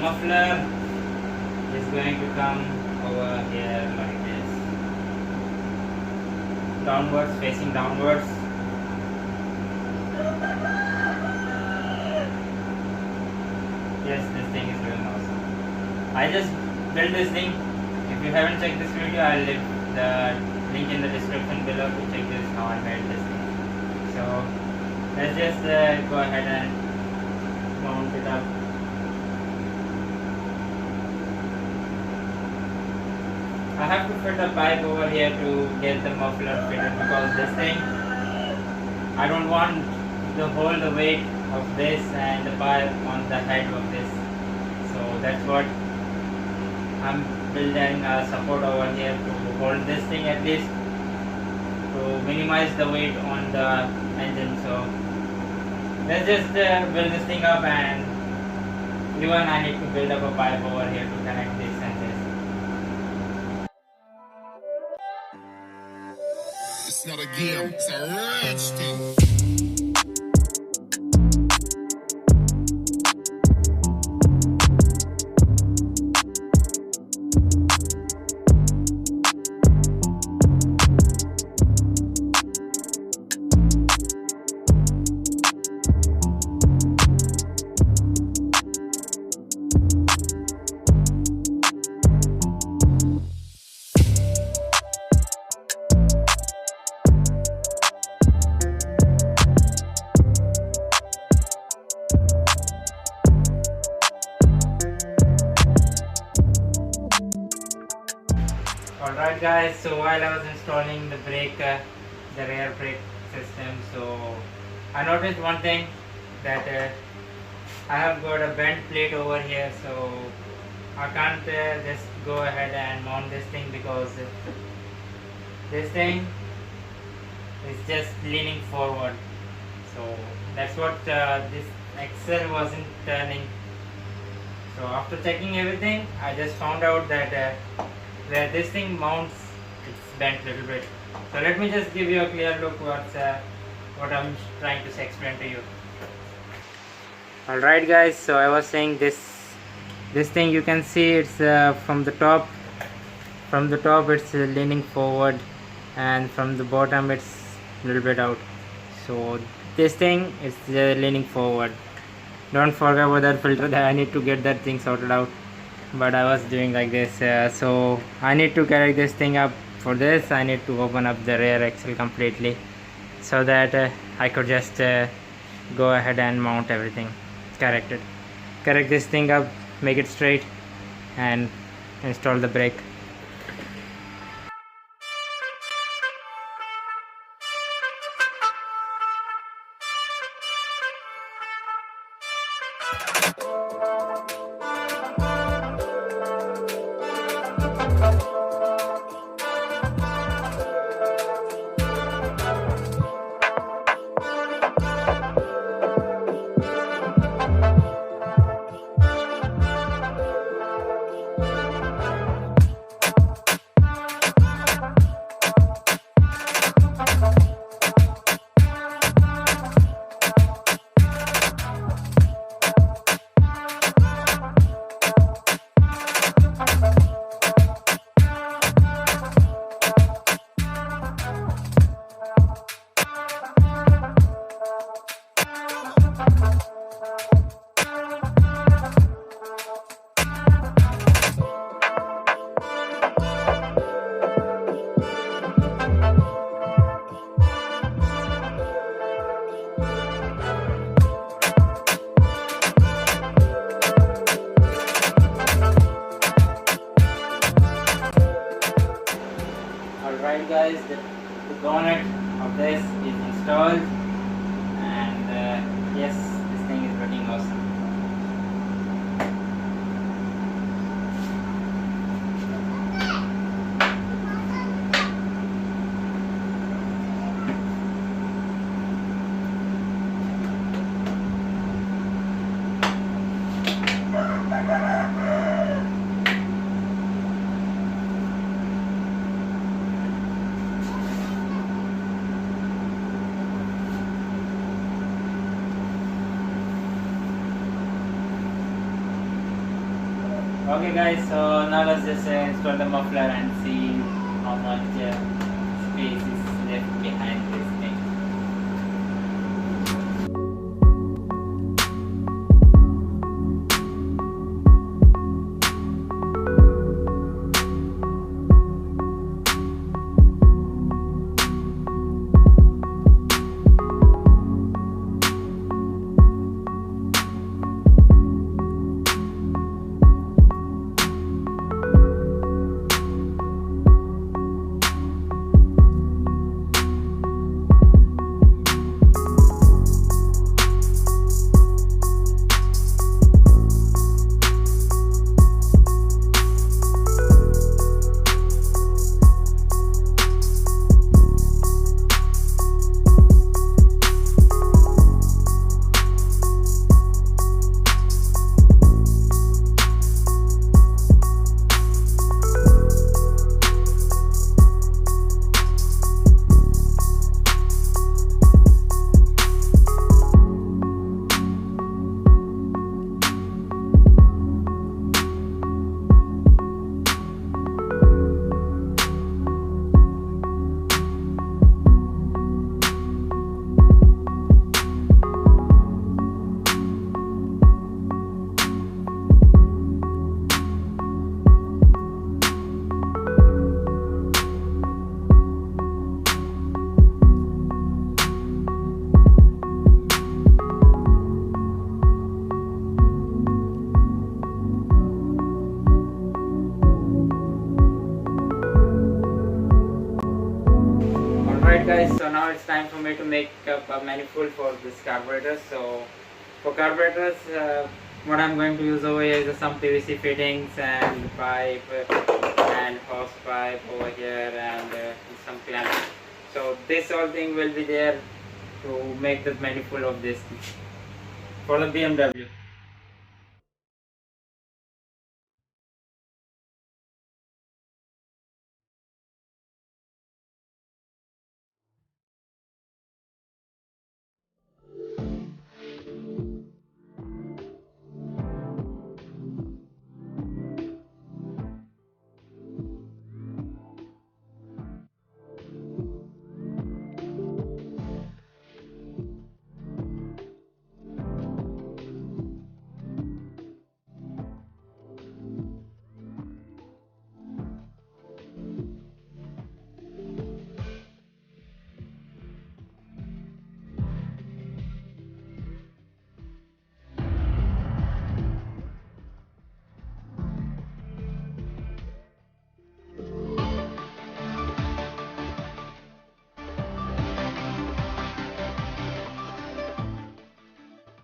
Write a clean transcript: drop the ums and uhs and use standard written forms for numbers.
muffler is going to come over here like this, downwards, facing downwards. Yes, this thing is doing awesome. I just built this thing. If you haven't checked this video, I'll leave the link in the description below to check this how I made this thing. So let's just go ahead and mount it up. I have to fit a pipe over here to get the muffler fitted, because this thing, I don't want to hold the weight of this and the pipe on the head of this. So that's what I'm building a support over here to hold this thing, at least to minimize the weight on the engine. So let's just build this thing up, and even I need to build up a pipe over here to connect this and this. It's not a game, it's a rich thing. Alright guys, so while I was installing the brake, the rear brake system, so I noticed one thing, that I have got a bent plate over here, so I can't just go ahead and mount this thing, because this thing is just leaning forward. So that's what this axle wasn't turning. So after checking everything, I just found out that where this thing mounts, it's bent a little bit. So let me just give you a clear look what I'm trying to explain to you. Alright guys, so I was saying this thing, you can see it's from the top it's leaning forward, and from the bottom it's a little bit out. So this thing is leaning forward. Don't forget about that filter, that I need to get that thing sorted out. But I was doing like this, so I need to correct this thing up. For this I need to open up the rear axle completely, so that I could just go ahead and mount everything, correct this thing up, make it straight, and install the brake. Alright guys, the bonnet of this is installed, and yes, this thing is looking awesome. Okay guys, so now let's just install the muffler and see how much space is left behind this thing. Alright guys, so now it's time for me to make up a manifold for this carburetor. So for carburetors, what I'm going to use over here is some PVC fittings and pipe and hose pipe over here and some clamps. So this whole thing will be there to make the manifold of this for the BMW.